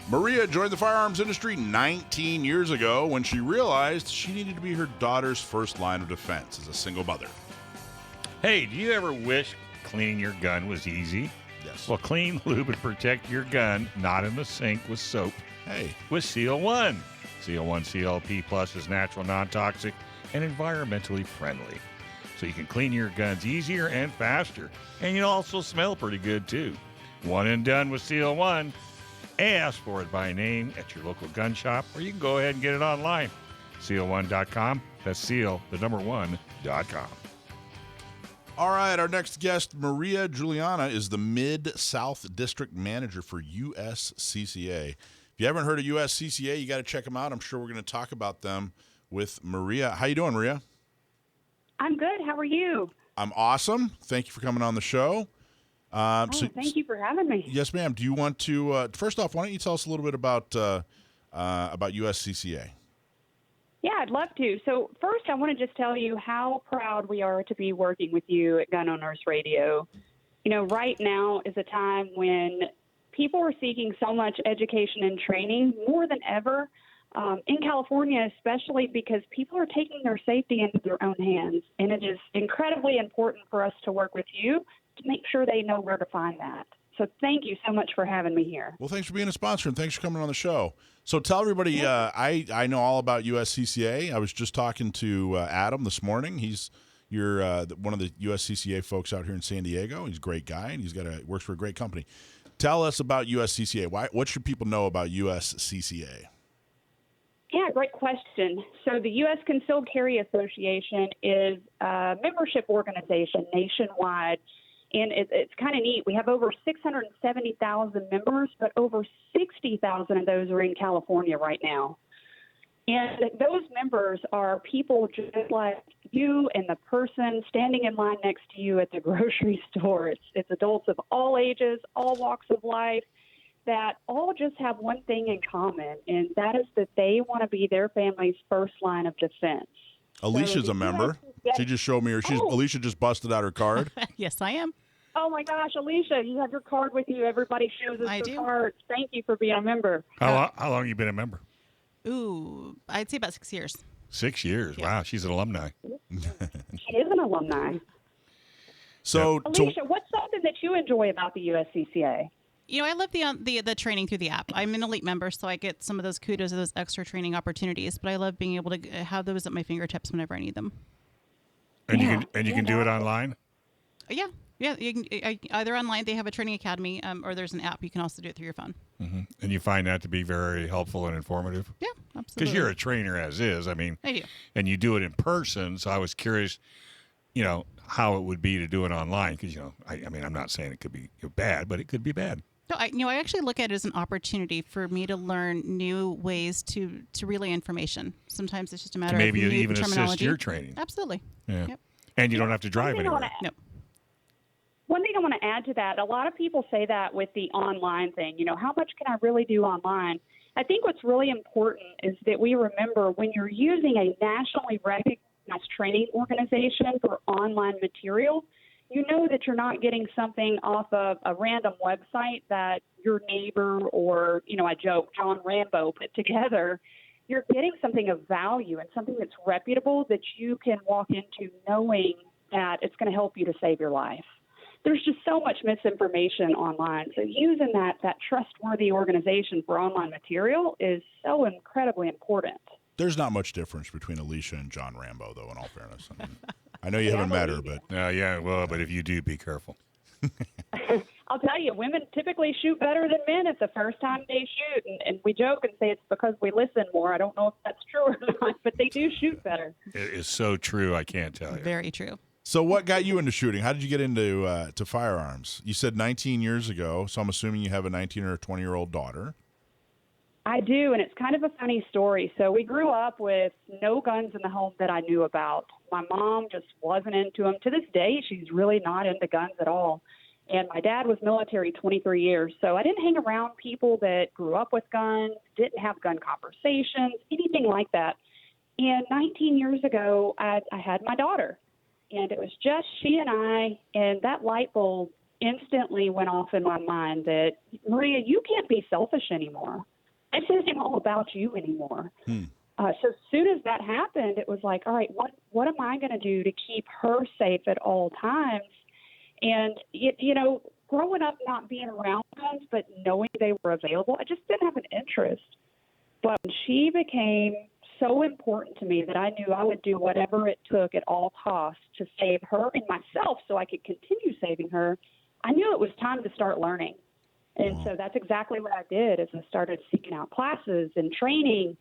Maria joined the firearms industry 19 years ago when she realized she needed to be her daughter's first line of defense as a single mother. Hey, do you ever wish cleaning your gun was easy? Yes. Well, clean, lube, and protect your gun, not in the sink with soap, Hey. with Seal One. Seal One CLP Plus is natural, non-toxic, and environmentally friendly. So you can clean your guns easier and faster. And you'll also smell pretty good, too. One and done with Seal One. Ask for it by name at your local gun shop, or you can go ahead and get it online. Seal1.com. That's seal, the number 1.com. All right, our next guest, Maria Juliana, is the Mid-South District Manager for USCCA. If you haven't heard of USCCA, you got to check them out. I'm sure we're going to talk about them with Maria. How you doing, Maria? I'm good. How are you? I'm awesome. Thank you for coming on the show. Thank you for having me. Yes, ma'am. Do you want to, first off, why don't you tell us a little bit about USCCA? Yeah, I'd love to. So first, I want to just tell you how proud we are to be working with you at Gun Owners Radio. You know, right now is a time when people are seeking so much education and training more than ever, in California, especially because people are taking their safety into their own hands. And it is incredibly important for us to work with you to make sure they know where to find that. So thank you so much for having me here. Well, thanks for being a sponsor, and thanks for coming on the show. So tell everybody, I know all about USCCA. I was just talking to Adam this morning. You're one of the USCCA folks out here in San Diego. He's a great guy, and works for a great company. Tell us about USCCA. What should people know about USCCA? Yeah, great question. So the U.S. Concealed Carry Association is a membership organization nationwide, and it's kind of neat. We have over 670,000 members, but over 60,000 of those are in California right now. And those members are people just like you and the person standing in line next to you at the grocery store. It's adults of all ages, all walks of life, that all just have one thing in common, and that is that they want to be their family's first line of defense. Alicia's a member. She just showed me her. Alicia just busted out her card. Yes, I am. Oh, my gosh, Alicia, you have your card with you. Everybody shows us their cards. Thank you for being a member. How long have you been a member? Ooh, I'd say about 6 years. 6 years. Yeah. Wow, she's an alumni. She is an alumni. So, Alicia, what's something that you enjoy about the USCCA? You know, I love the training through the app. I'm an elite member, so I get some of those kudos of those extra training opportunities. But I love being able to have those at my fingertips whenever I need them. And you can do it online. Yeah. You can either online. They have a training academy, or there's an app. You can also do it through your phone. Mm-hmm. And you find that to be very helpful and informative. Yeah, absolutely. Because you're a trainer as is. I mean, I do. And you do it in person. So I was curious, how it would be to do it online. Because I mean, I'm not saying it could be bad, but it could be bad. No, I actually look at it as an opportunity for me to learn new ways to relay information. Sometimes it's just a matter of maybe new even terminology. Assist your training. Absolutely. Yeah. Yep. And you don't have to drive anywhere. No. One thing I want to add to that, a lot of people say that with the online thing, how much can I really do online? I think what's really important is that we remember when you're using a nationally recognized training organization for online material, you know that you're not getting something off of a random website that your neighbor or, I joke, John Rambo put together. You're getting something of value and something that's reputable that you can walk into knowing that it's going to help you to save your life. There's just so much misinformation online. So using that trustworthy organization for online material is so incredibly important. There's not much difference between Alicia and John Rambo, though, in all fairness. I know you haven't met her, but... but if you do, be careful. I'll tell you, women typically shoot better than men at the first time they shoot. And we joke and say it's because we listen more. I don't know if that's true or not, but they do shoot better. It is so true, I can't tell you. Very true. So what got you into shooting? How did you get into to firearms? You said 19 years ago, so I'm assuming you have a 19 or a 20-year-old daughter. I do, and it's kind of a funny story. So we grew up with no guns in the home that I knew about. My mom just wasn't into them. To this day, she's really not into guns at all. And my dad was military 23 years, so I didn't hang around people that grew up with guns, didn't have gun conversations, anything like that. And 19 years ago, I had my daughter. And it was just she and I, and that light bulb instantly went off in my mind that, Maria, you can't be selfish anymore. this isn't all about you anymore. So as soon as that happened, it was like, all right, what am I going to do to keep her safe at all times? And, growing up not being around guns, but knowing they were available, I just didn't have an interest. But when she became so important to me that I knew I would do whatever it took at all costs to save her and myself so I could continue saving her, I knew it was time to start learning. And so that's exactly what I did is I started seeking out classes and training.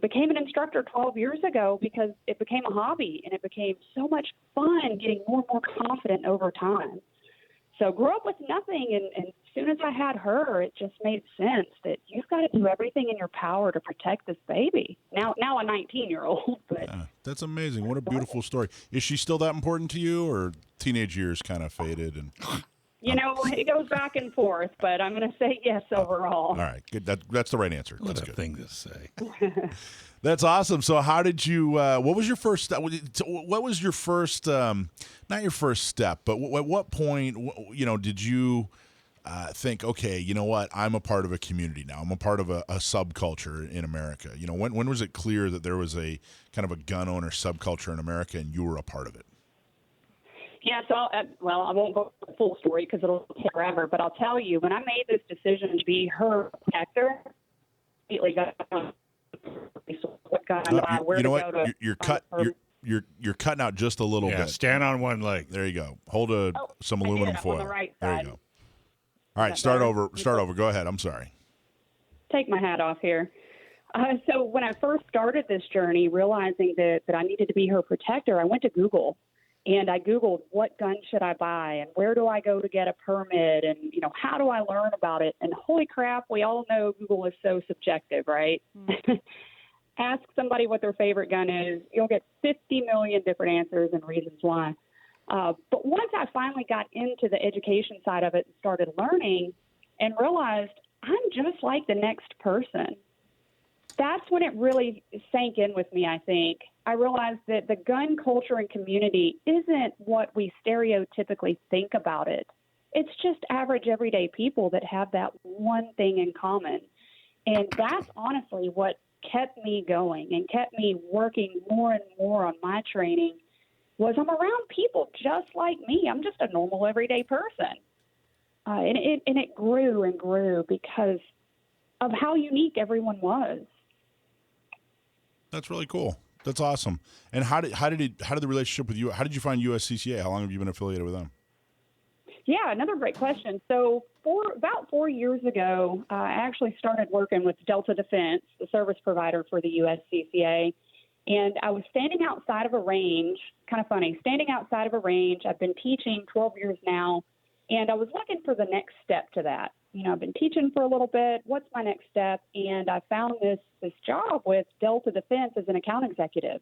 Became an instructor 12 years ago because it became a hobby and it became so much fun getting more and more confident over time. So grew up with nothing, and as soon as I had her, it just made sense that you've got to do everything in your power to protect this baby. Now a 19-year-old. But Yeah, that's amazing. What a beautiful story. Is she still that important to you, or teenage years kind of faded? And it goes back and forth, but I'm going to say yes overall. all right, good. That's the right answer. What That's a good. thing to say. That's awesome. So, how did you? What was your first step? What was your first? Not your first step, but at what point? Did you think, okay, you know what? I'm a part of a community now. I'm a part of a subculture in America. When was it clear that there was a kind of a gun owner subculture in America, and you were a part of it? Yeah, so, I won't go the full story because it'll take forever, but I'll tell you, when I made this decision to be her protector, immediately got what gun to buy, where you know to what? go to You're cutting out just a little Yeah, bit. stand on one leg. There you go. Hold some I aluminum did, I'm foil. on the right there side. you go. All right, Is that start better? over. Go ahead. I'm sorry. Take my hat off here. So when I first started this journey, realizing that I needed to be her protector, I went to Google. And I Googled, what gun should I buy and where do I go to get a permit and, how do I learn about it? And holy crap, we all know Google is so subjective, right? Ask somebody what their favorite gun is. You'll get 50 million different answers and reasons why. But once I finally got into the education side of it and started learning and realized I'm just like the next person, that's when it really sank in with me, I think. I realized that the gun culture and community isn't what we stereotypically think about it. It's just average, everyday people that have that one thing in common. And that's honestly what kept me going and kept me working more and more on my training was I'm around people just like me. I'm just a normal, everyday person. And it grew and grew because of how unique everyone was. That's really cool. That's awesome. And how did the relationship with you? How did you find USCCA? How long have you been affiliated with them? Yeah, another great question. So about 4 years ago, I actually started working with Delta Defense, the service provider for the USCCA. And I was standing outside of a range, kind of funny, standing outside of a range. I've been teaching 12 years now, and I was looking for the next step to that. I've been teaching for a little bit. What's my next step? And I found this job with Delta Defense as an account executive.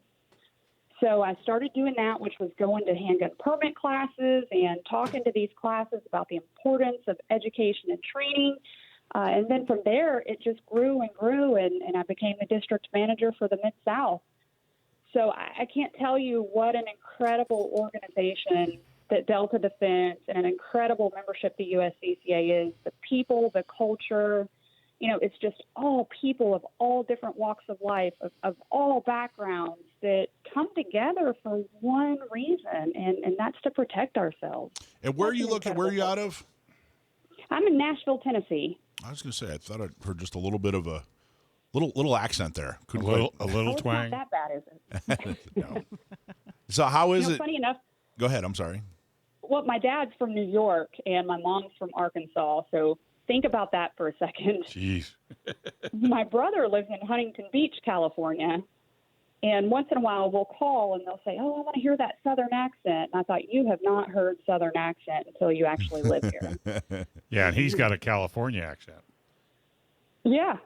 So I started doing that, which was going to handgun permit classes and talking to these classes about the importance of education and training. And then from there, it just grew and grew, and I became the district manager for the Mid-South. So I can't tell you what an incredible organization that Delta Defense and an incredible membership the USCCA is. The people, the culture, it's just all people of all different walks of life, of all backgrounds that come together for one reason, and that's to protect ourselves. And where are you looking? Where are you out of? I'm in Nashville, Tennessee. I was going to say, I thought I heard just a little bit of a little accent there. A little It's twang. not that bad, is it? No. So how is it? Funny enough, Go ahead. I'm sorry. well, my dad's from New York, and my mom's from Arkansas, so think about that for a second. Jeez. My brother lives in Huntington Beach, California, and once in a while we'll call and they'll say, "Oh, I want to hear that Southern accent." And I thought, you have not heard Southern accent until you actually live here. Yeah, and he's got a California accent. Yeah.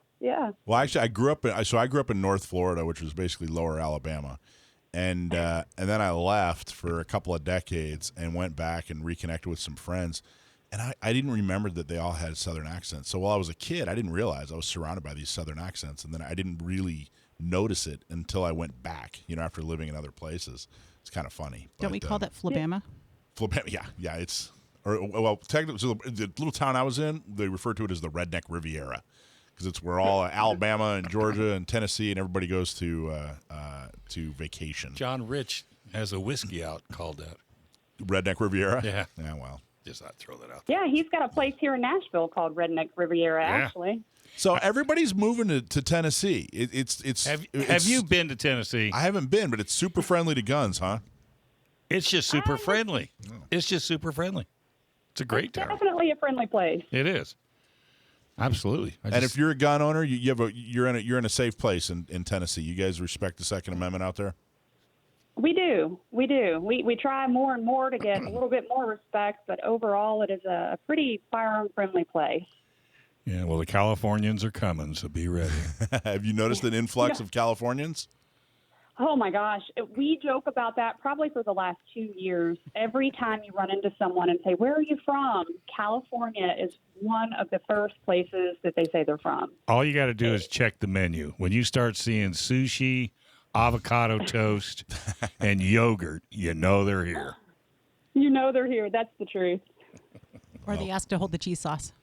Well, actually, I grew up in North Florida, which was basically lower Alabama. And then I left for a couple of decades and went back and reconnected with some friends. And I didn't remember that they all had Southern accents. So while I was a kid, I didn't realize I was surrounded by these Southern accents. And then I didn't really notice it until I went back, after living in other places. It's kind of funny. Don't we call that Flabama? Flabama, yeah. Technically, so the little town I was in, they refer to it as the Redneck Riviera because it's where all Alabama and Georgia and Tennessee and everybody goes to vacation. John Rich has a whiskey out called Redneck Riviera? Yeah. Yeah, well. just I'd throw that out there. Yeah, he's got a place here in Nashville called Redneck Riviera, Yeah. actually. So everybody's moving to Tennessee. It's Have you been to Tennessee? I haven't been, but it's super friendly to guns, huh? It's just super friendly. It's just super friendly. It's a great town. Definitely a friendly place. It is. Absolutely. And if you're a gun owner, you're in a safe place in Tennessee. You guys respect the Second Amendment out there? We do. We try more and more to get a little bit more respect, but overall it is a pretty firearm-friendly place. Yeah, well, the Californians are coming, so be ready. Have you noticed an influx of Californians? Oh, my gosh. We joke about that probably for the last 2 years. Every time you run into someone and say, where are you from? California is one of the first places that they say they're from. All you got to do is check the menu. When you start seeing sushi, avocado toast, and yogurt, you know they're here. You know they're here. That's the truth. Or they ask to hold the cheese sauce.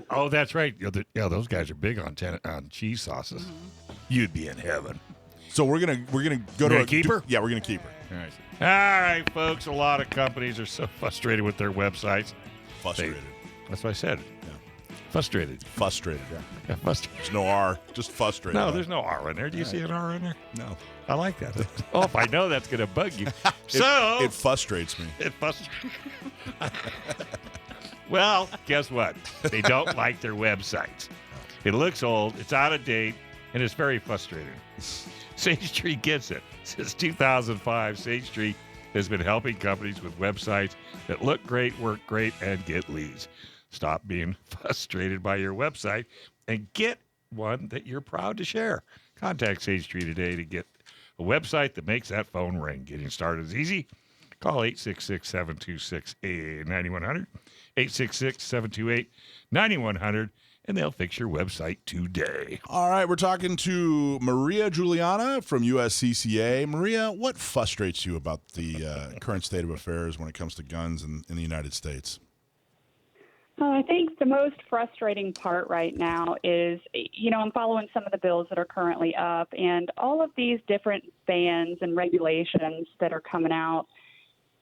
Oh, that's right. Yeah, those guys are big on cheese sauces. Mm-hmm. You'd be in heaven. So we're gonna go to gonna keep her? Yeah, we're gonna keep her. All right, folks. A lot of companies are so frustrated with their websites. Frustrated. That's what I said. Yeah. Frustrated. Frustrated. Yeah. Yeah, frustrated. There's no R. Just frustrated. No, there's no R in there. Do you see an R in there? No. I like that. Oh, if I know that's going to bug you. It frustrates me. It frustrates. Well, guess what? They don't like their websites. It looks old, it's out of date, and it's very frustrating. Sage Tree gets it. Since 2005, Sage Tree has been helping companies with websites that look great, work great, and get leads. Stop being frustrated by your website and get one that you're proud to share. Contact Sage Tree today to get a website that makes that phone ring. Getting started is easy. Call 866-726-9100, 866-728-9100, and they'll fix your website today. All right, we're talking to Maria Juliana from USCCA. Maria, what frustrates you about the current state of affairs when it comes to guns in the United States? I think the most frustrating part right now is, I'm following some of the bills that are currently up, and all of these different bans and regulations that are coming out.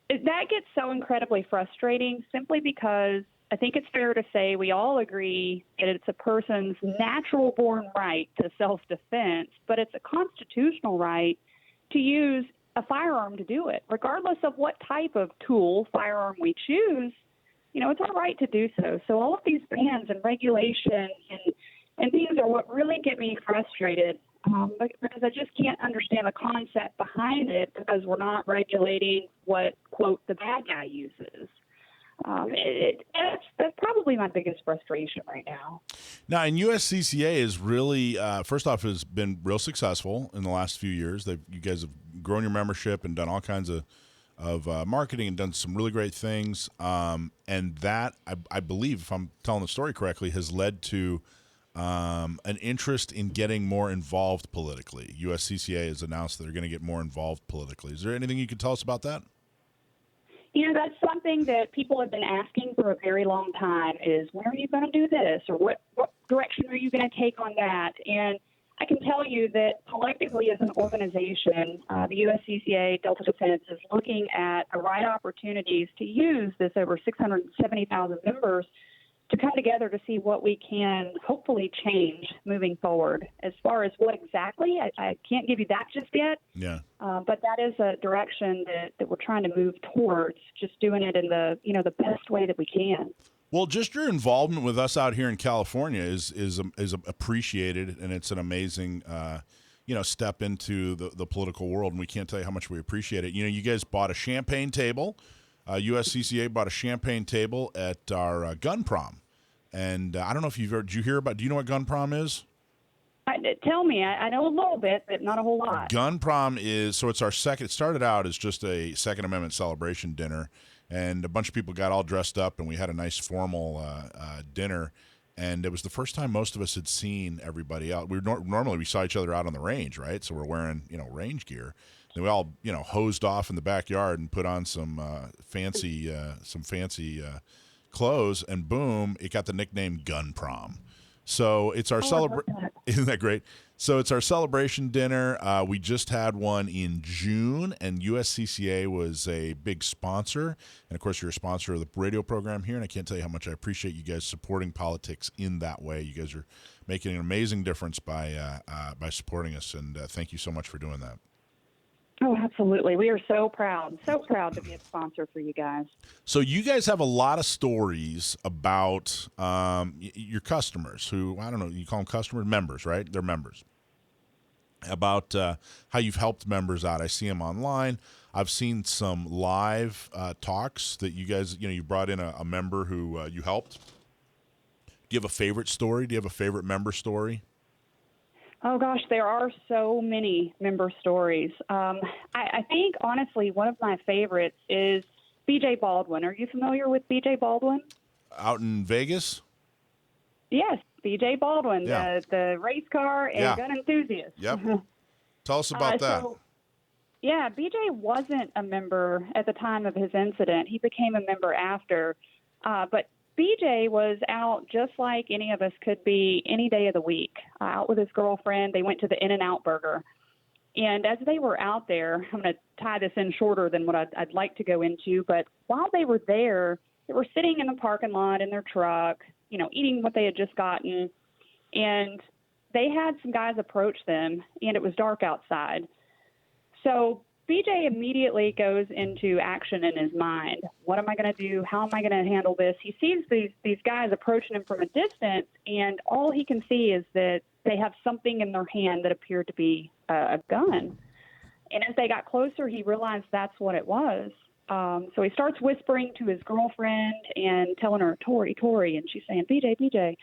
That gets so incredibly frustrating simply because I think it's fair to say we all agree that it's a person's natural born right to self-defense, but it's a constitutional right to use a firearm to do it, regardless of what type of tool, firearm we choose. It's our right to do so. So all of these bans and regulations and things are what really get me frustrated because I just can't understand the concept behind it because we're not regulating what, quote, the bad guy uses. That's probably my biggest frustration right now. Now, and USCCA is really, first off, has been real successful in the last few years. You guys have grown your membership and done all kinds of marketing and done some really great things. And that, I believe, if I'm telling the story correctly, has led to an interest in getting more involved politically. USCCA has announced that they're going to get more involved politically. Is there anything you could tell us about that? That's something that people have been asking for a very long time is, when are you going to do this? Or what direction are you going to take on that? And I can tell you that collectively as an organization, the USCCA Delta Defense is looking at the right opportunities to use this over 670,000 members to come together to see what we can hopefully change moving forward. As far as what exactly, I can't give you that just yet. Yeah. But that is a direction that we're trying to move towards, just doing it in the best way that we can. Well, just your involvement with us out here in California is appreciated, and it's an amazing, step into the political world, and we can't tell you how much we appreciate it. You guys bought a champagne table. USCCA bought a champagne table at our gun prom, and I don't know if you've heard. Did you hear about? Do you know what gun prom is? Tell me. I know a little bit, but not a whole lot. Gun prom is it's our second. It started out as just a Second Amendment celebration dinner. And a bunch of people got all dressed up, and we had a nice formal dinner. And it was the first time most of us had seen everybody out. Normally we saw each other out on the range, right? So we're wearing range gear. And we all hosed off in the backyard and put on some fancy clothes, and boom, it got the nickname Gun Prom. So it's our I love that. Isn't that great? So it's our celebration dinner. We just had one in June, and USCCA was a big sponsor. And of course, you're a sponsor of the radio program here, and I can't tell you how much I appreciate you guys supporting politics in that way. You guys are making an amazing difference by supporting us, and thank you so much for doing that. Oh, absolutely. We are so proud to be a sponsor for you guys. So you guys have a lot of stories about your customers who, I don't know, you call them customers, members, right? They're members. About how you've helped members out. I see them online. I've seen some live talks that you guys, you brought in a member who you helped. Do you have a favorite story? Do you have a favorite member story? Oh, gosh, there are so many member stories. I think, honestly, one of my favorites is B.J. Baldwin. Are you familiar with B.J. Baldwin? Out in Vegas? Yes, B.J. Baldwin, Yeah. the race car and gun enthusiast. Yep. Tell us about that. Yeah, B.J. wasn't a member at the time of his incident. He became a member after. But BJ was out just like any of us could be any day of the week, out with his girlfriend. They went to the In-N-Out Burger. And as they were out there, I'm going to tie this in shorter than what I'd like to go into, but while they were there, they were sitting in the parking lot in their truck, eating what they had just gotten. And they had some guys approach them, and it was dark outside. So BJ immediately goes into action in his mind. What am I going to do? How am I going to handle this? He sees these guys approaching him from a distance, and all he can see is that they have something in their hand that appeared to be a gun. And as they got closer, he realized that's what it was. So he starts whispering to his girlfriend and telling her, Tori, and she's saying, BJ.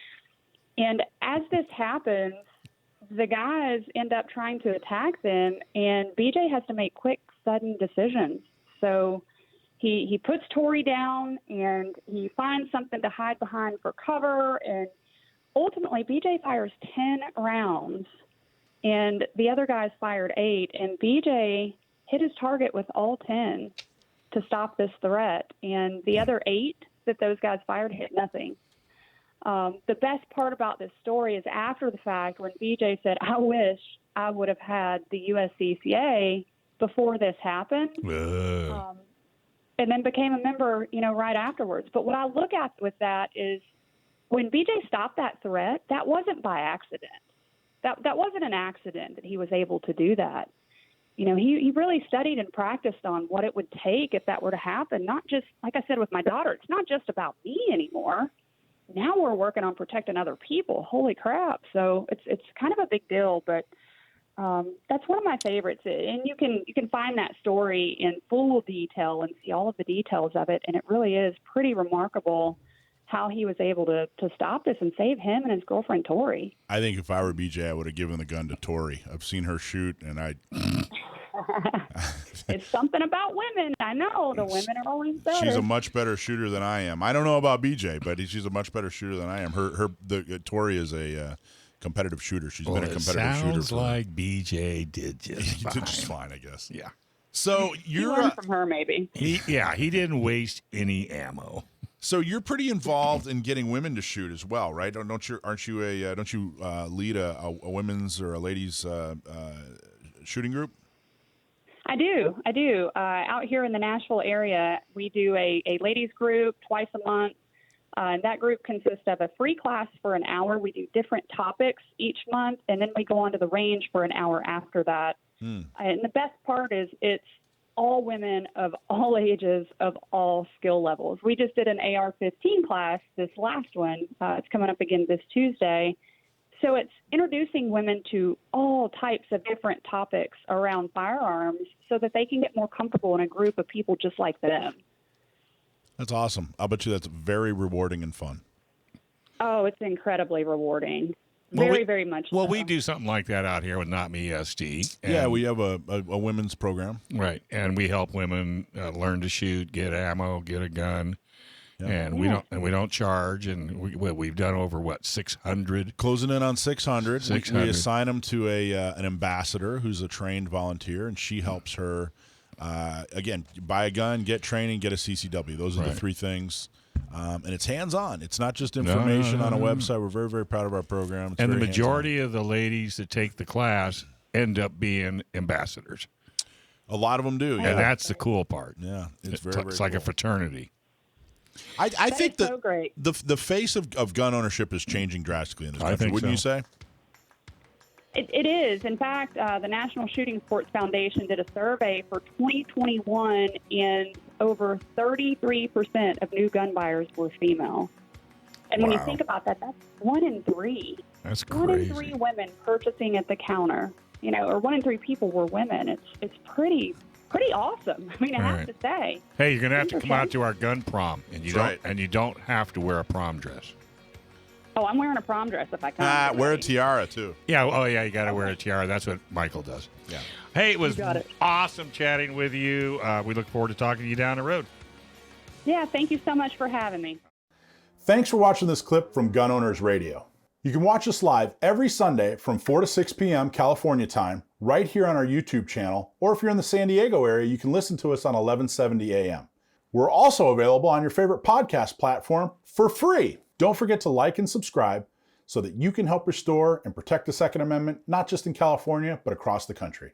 And as this happens, the guys end up trying to attack them, and BJ has to make quick, sudden decisions. So he puts Tori down, and he finds something to hide behind for cover, and ultimately BJ fires 10 rounds, and the other guys fired 8, and BJ hit his target with all 10 to stop this threat, and the other 8 that those guys fired hit nothing. The best part about this story is after the fact when BJ said, I wish I would have had the USCCA before this happened, and then became a member, right afterwards. But what I look at with that is when BJ stopped that threat, that wasn't by accident. That wasn't an accident that he was able to do that. He really studied and practiced on what it would take if that were to happen. Not just, like I said with my daughter, it's not just about me anymore. Now we're working on protecting other people. Holy crap. So it's kind of a big deal, but that's one of my favorites. And you can find that story in full detail and see all of the details of it. And it really is pretty remarkable how he was able to stop this and save him and his girlfriend, Tori. I think if I were BJ, I would have given the gun to Tori. I've seen her shoot, and It's something about women. I know. The women are always better. She's a much better shooter than I am. I don't know about BJ, but she's a much better shooter than I am. Tori is a competitive shooter. She's been a competitive shooter. Sounds like BJ did just fine. Did just fine, I guess. Yeah. So you learned from her, maybe. He didn't waste any ammo. So you're pretty involved in getting women to shoot as well, right? Don't you lead a women's or a ladies shooting group? I do. Out here in the Nashville area, we do a ladies group twice a month. And that group consists of a free class for an hour. We do different topics each month, and then we go on to the range for an hour after that. And the best part is it's all women of all ages, of all skill levels. We just did an AR-15 class, this last one. It's coming up again this Tuesday. So it's introducing women to all types of different topics around firearms so that they can get more comfortable in a group of people just like them. That's awesome. I'll bet you that's very rewarding and fun. Oh, it's incredibly rewarding. Very much so. Well, we do something like that out here with Not Me SD. Yeah, we have a women's program. Right, and we help women learn to shoot, get ammo, get a gun. Yeah. And we don't charge, and we've done over 600, closing in on 600. We assign them to an ambassador who's a trained volunteer, and she helps her again buy a gun, get training, get a CCW. Those are the three things. And it's hands-on. It's not just information on a website. We're very, very proud of our program. It's and the very majority of the ladies that take the class end up being ambassadors. hands-on. A lot of them do, yeah. And that's the cool part. Yeah, it's very, very It's like cool. a fraternity. I think is so great. the face of gun ownership is changing drastically in this country, think wouldn't so. you say? It is. In fact, the National Shooting Sports Foundation did a survey for 2021, and over 33% of new gun buyers were female. And when you Wow. think about that, that's 1 in 3. That's 1 in crazy. 3 women purchasing at the counter, or 1 in 3 people were women. It's pretty awesome. I mean, I have Right. to say. Hey, you're gonna have to come Okay. out to our gun prom, and you That's don't have to wear a prom dress. Oh, I'm wearing a prom dress if I come. Wear a tiara, too. Yeah. Oh, yeah. You got to wear a tiara. That's what Michael does. Yeah. Hey, it was got it. awesome chatting with you. We look forward to talking to you down the road. Yeah, thank you so much for having me. Thanks for watching this clip from Gun Owners Radio. You can watch us live every Sunday from 4 to 6 p.m. California time, right here on our YouTube channel, or if you're in the San Diego area, you can listen to us on 1170 a.m. We're also available on your favorite podcast platform for free. Don't forget to like and subscribe so that you can help restore and protect the Second Amendment, not just in California, but across the country.